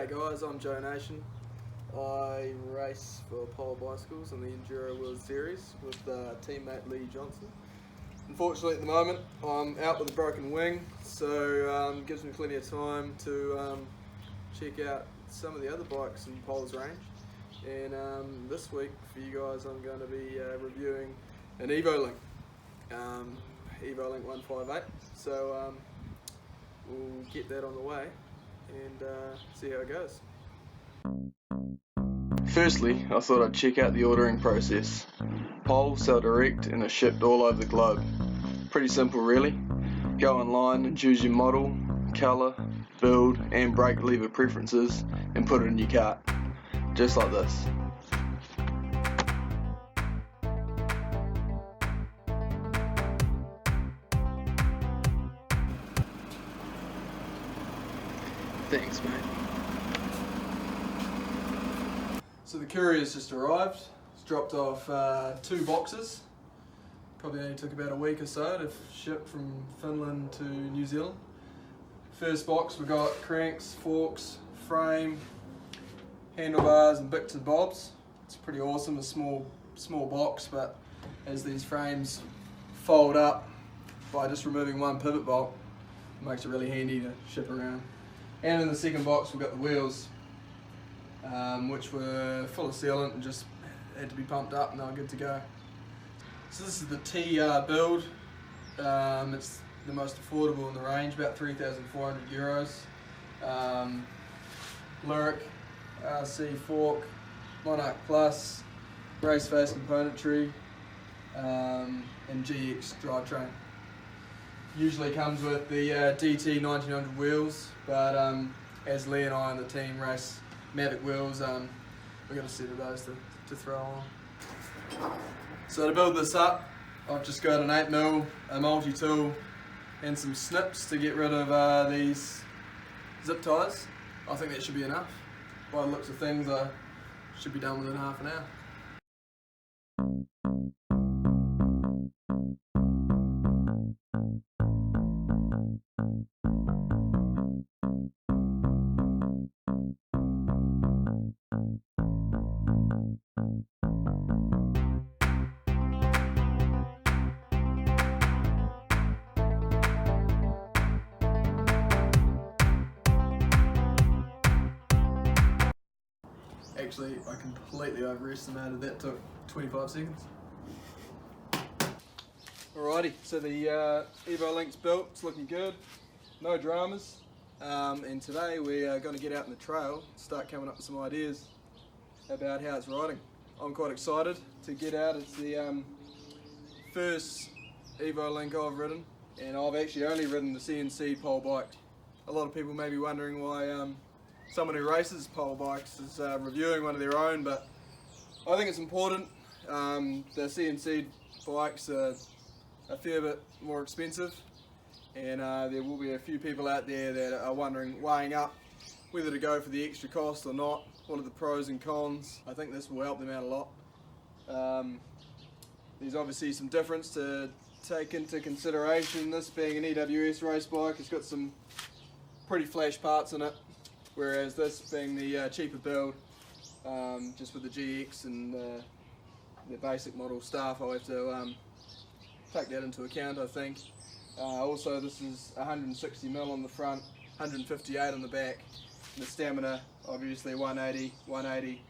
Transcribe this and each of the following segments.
G'day guys, I'm Joe Nation. I race for Polar Bicycles in the Enduro World Series with teammate Lee Johnson. Unfortunately at the moment I'm out with a broken wing, so it gives me plenty of time to check out some of the other bikes in Polar's range. And this week for you guys I'm going to be reviewing an Evolink, Evolink 158. So we'll get that on the way and see how it goes. Firstly, I thought I'd check out the ordering process. Poles sell direct and are shipped all over the globe. Pretty simple really. Go online and choose your model, colour, build and brake lever preferences and put it in your cart. Just like this. Thanks mate. So the courier's just arrived. It's dropped off 2 boxes. Probably only took about a week or so to ship from Finland to New Zealand. First box we got cranks, forks, frame, handlebars and bits and bobs. It's pretty awesome, a small box, but as these frames fold up by just removing one pivot bolt, it makes it really handy to ship around. And in the second box we've got the wheels, which were full of sealant and just had to be pumped up and they were good to go. So this is the T build. It's the most affordable in the range, about 3,400 euros. Lyric, RC fork, Monarch Plus, race face componentry, and GX drivetrain. Usually comes with the DT 1900 wheels, but as Lee and I and the team race Mavic wheels, we've got a set of those to throw on. So to build this up, I've just got an 8mm, a multi-tool and some snips to get rid of these zip ties. I think that should be enough. By the looks of things, I should be done within half an hour. Actually, I completely overestimated. That took 25 seconds. Alrighty, so the Evolink's built, it's looking good, no dramas. And today we are going to get out in the trail, start coming up with some ideas about how it's riding. I'm quite excited to get out. It's the first Evolink I've ridden, and I've actually only ridden the CNC pole bike. A lot of people may be wondering why someone who races pole bikes is reviewing one of their own, but I think it's important. The CNC bikes are a fair bit more expensive, and there will be a few people out there that are weighing up whether to go for the extra cost or not. What are the pros and cons? I think this will help them out a lot. There's obviously some difference to take into consideration. This being an EWS race bike, it's got some pretty flash parts in it, whereas this being the cheaper build, just with the GX and the basic model stuff, I'll have to take that into account, I think. Also, this is 160mm on the front, 158 on the back, and the stamina obviously 180.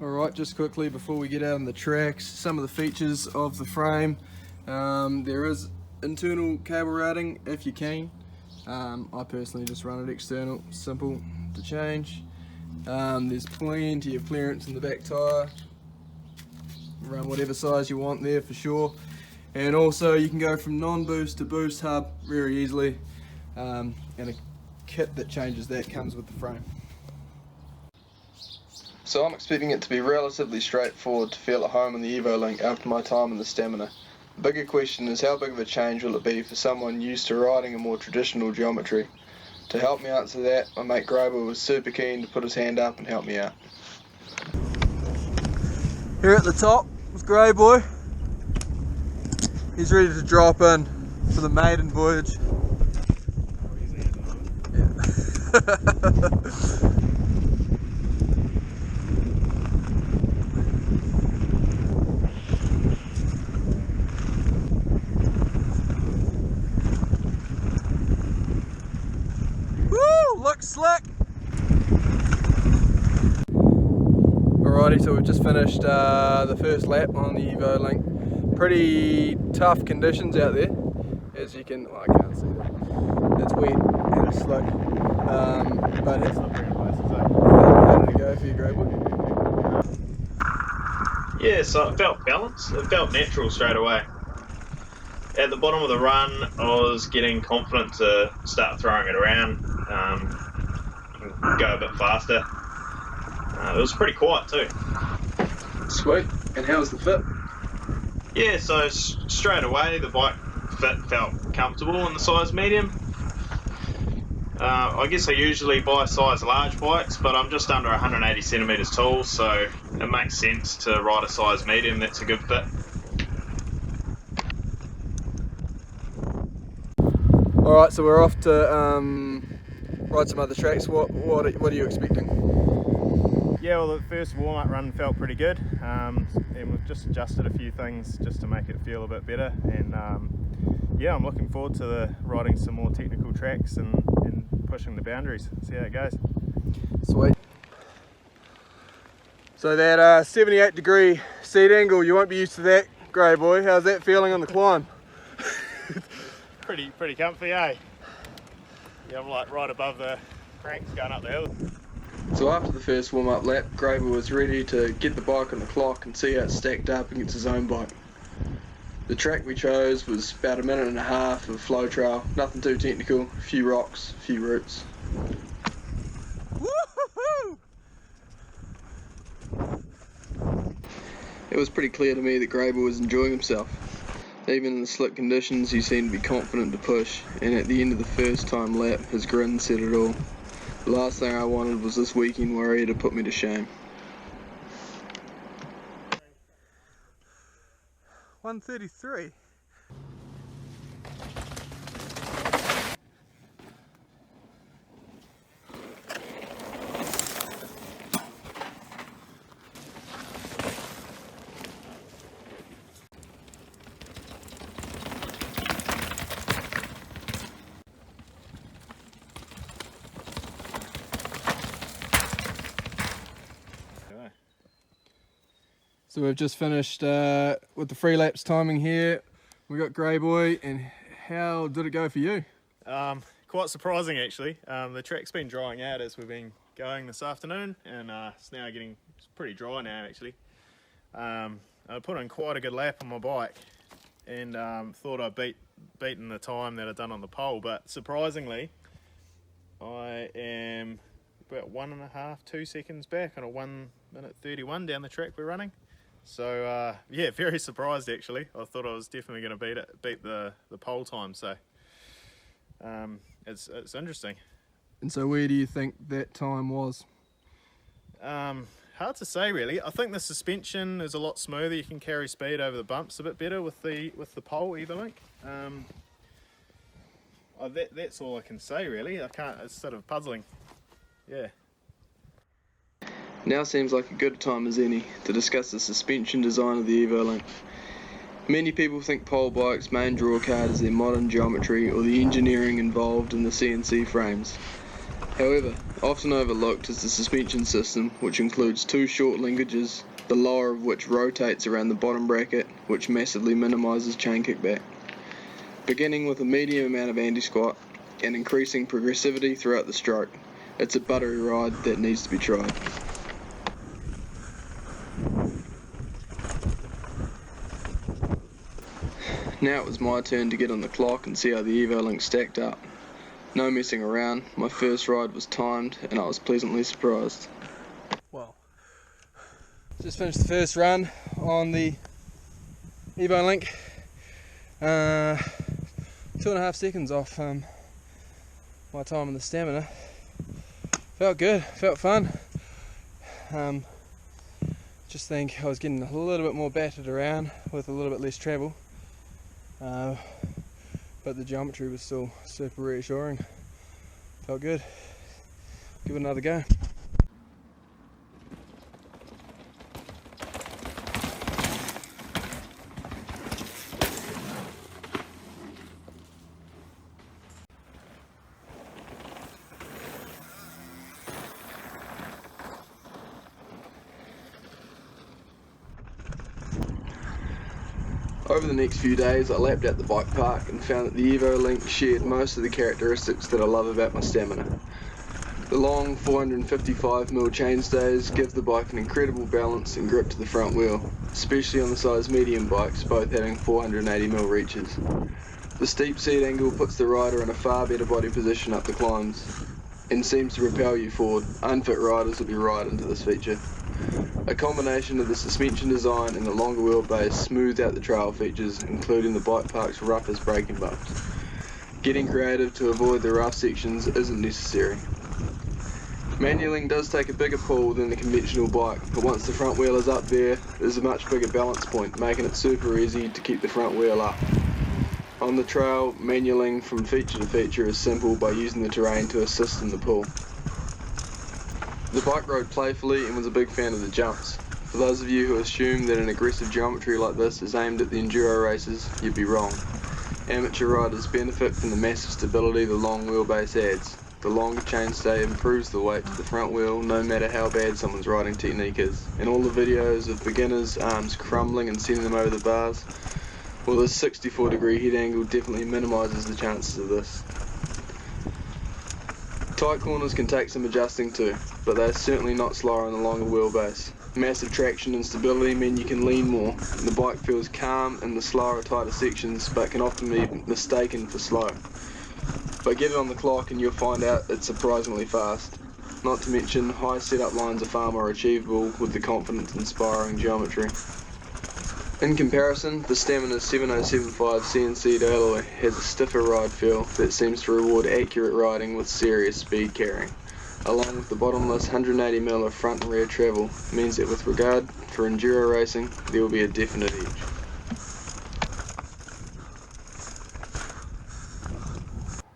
Alright, just quickly before we get out on the tracks, some of the features of the frame. There is internal cable routing if you can. I personally just run it external, simple to change. There's plenty of clearance in the back tyre, run whatever size you want there for sure. And also you can go from non-boost to boost hub very easily, and a kit that changes that comes with the frame. So I'm expecting it to be relatively straightforward to feel at home in the Evolink after my time in the Stamina. The bigger question is how big of a change will it be for someone used to riding a more traditional geometry? To help me answer that, my mate Grover was super keen to put his hand up and help me out. Here at the top with Grey Boy. He's ready to drop in for the maiden voyage. Yeah. Woo! Looks slick! Alrighty, so we've just finished the first lap on the Evolink. Pretty tough conditions out there, as you can, well, I can't see that. It's wet and it's slick. But it's not very close, how did it go for you, Grable? Yeah, so it felt balanced. It felt natural straight away. At the bottom of the run, I was getting confident to start throwing it around, and go a bit faster. It was pretty quiet too. Sweet. And how's the fit? Yeah, so straight away the bike fit felt comfortable in the size medium. I guess I usually buy size large bikes, but I'm just under 180 centimetres tall, so it makes sense to ride a size medium. That's a good fit. Alright, so we're off to ride some other tracks. What are you expecting? Yeah, well, the first warm-up run felt pretty good, and we've just adjusted a few things just to make it feel a bit better. And yeah, I'm looking forward to riding some more technical tracks and pushing the boundaries. See how it goes. Sweet. So that 78-degree seat angle, you won't be used to that, grey boy. How's that feeling on the climb? Pretty comfy, eh? Yeah, I'm like right above the cranks going up the hill. So after the first warm-up lap, Grable was ready to get the bike on the clock and see how it stacked up against his own bike. The track we chose was about a minute and a half of flow trail, nothing too technical, a few rocks, a few roots. Woo-hoo-hoo! It was pretty clear to me that Grable was enjoying himself. Even in the slick conditions, he seemed to be confident to push, and at the end of the first time lap, his grin said it all. The last thing I wanted was this weekend worry to put me to shame. 133. So we've just finished with the free laps timing here. We got Grey Boy, and how did it go for you? Quite surprising actually. The track's been drying out as we've been going this afternoon, and it's now it's pretty dry now actually. I put in quite a good lap on my bike, and thought I'd beaten the time that I'd done on the pole, but surprisingly I am about 1.5–2 seconds back on a 1:31 down the track we're running. So yeah, very surprised actually. I thought I was definitely going to beat the pole time. So it's interesting. And so where do you think that time was? Hard to say really. I think the suspension is a lot smoother. You can carry speed over the bumps a bit better with the pole Evolink. That's all I can say really. It's sort of puzzling. Yeah. Now seems like a good time as any to discuss the suspension design of the Evolink. Many people think pole bikes' main draw card is their modern geometry or the engineering involved in the CNC frames. However, often overlooked is the suspension system, which includes two short linkages, the lower of which rotates around the bottom bracket, which massively minimises chain kickback. Beginning with a medium amount of anti-squat and increasing progressivity throughout the stroke, it's a buttery ride that needs to be tried. Now it was my turn to get on the clock and see how the Evolink stacked up. No messing around, my first ride was timed and I was pleasantly surprised. Well, just finished the first run on the Evolink. 2.5 seconds off my time on the stamina. Felt good, felt fun. Just think I was getting a little bit more battered around with a little bit less travel. But the geometry was still super reassuring. Felt good. give it another go. Over the next few days I lapped out the bike park and found that the Evolink shared most of the characteristics that I love about my Stamina. The long 455mm chainstays give the bike an incredible balance and grip to the front wheel, especially on the size medium bikes, both having 480mm reaches. The steep seat angle puts the rider in a far better body position up the climbs and seems to repel you forward. Unfit riders will be right into this feature. A combination of the suspension design and the longer wheelbase smoothed out the trail features, including the bike park's roughest braking bumps. Getting creative to avoid the rough sections isn't necessary. Manualling does take a bigger pull than the conventional bike, but once the front wheel is up there, there's a much bigger balance point, making it super easy to keep the front wheel up. On the trail, manualling from feature to feature is simple by using the terrain to assist in the pull. The bike rode playfully and was a big fan of the jumps. For those of you who assume that an aggressive geometry like this is aimed at the enduro races, you'd be wrong. Amateur riders benefit from the massive stability the long wheelbase adds. The longer chainstay improves the weight to the front wheel no matter how bad someone's riding technique is. In all the videos of beginners' arms crumbling and sending them over the bars, well, this 64-degree head angle definitely minimises the chances of this. Tight corners can take some adjusting too, but they're certainly not slower on the longer wheelbase. Massive traction and stability mean you can lean more, and the bike feels calm in the slower, tighter sections, but can often be mistaken for slow. But get it on the clock and you'll find out it's surprisingly fast. Not to mention, high setup lines are far more achievable with the confidence-inspiring geometry. In comparison, the Stamina 7075 CNC'd alloy has a stiffer ride feel that seems to reward accurate riding with serious speed carrying. Along with the bottomless 180mm of front and rear travel, means that with regard for enduro racing, there will be a definite edge.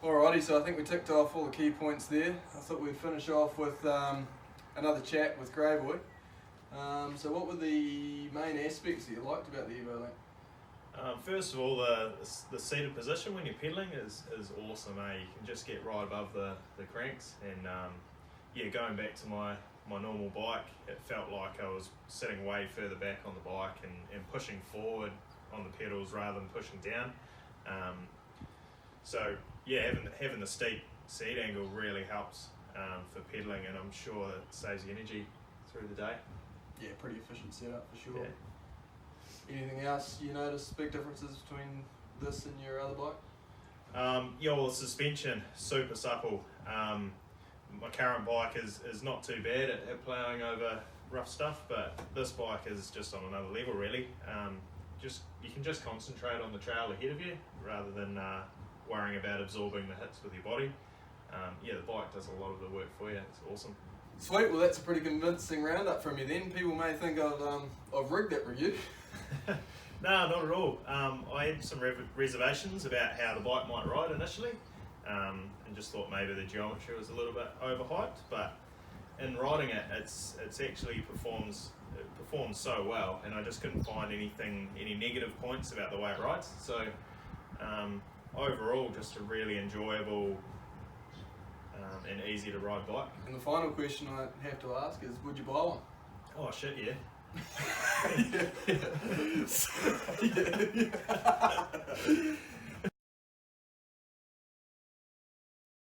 Alrighty, so I think we ticked off all the key points there. I thought we'd finish off with another chat with Greyboy. So what were the main aspects that you liked about the Evolink? First of all, the seated position when you're pedalling is awesome. You can just get right above the cranks, and yeah, going back to my normal bike, it felt like I was sitting way further back on the bike and pushing forward on the pedals rather than pushing down. So yeah, having the steep seat angle really helps for pedalling, and I'm sure it saves you energy through the day. Yeah, pretty efficient setup for sure. Yeah. Anything else you noticed, big differences between this and your other bike? Yeah, well, the suspension, super supple. My current bike is not too bad at ploughing over rough stuff, but this bike is just on another level really. You can just concentrate on the trail ahead of you rather than worrying about absorbing the hits with your body. Yeah, the bike does a lot of the work for you. It's awesome. Sweet, well that's a pretty convincing roundup from you then. People may think I've rigged that review. No, not at all. I had some reservations about how the bike might ride initially, and just thought maybe the geometry was a little bit overhyped, but in riding it, it's actually performs so well, and I just couldn't find any negative points about the way it rides. So overall, just a really enjoyable and easy to ride bike. And the final question I have to ask is, would you buy one? Oh shit, yeah. Yeah.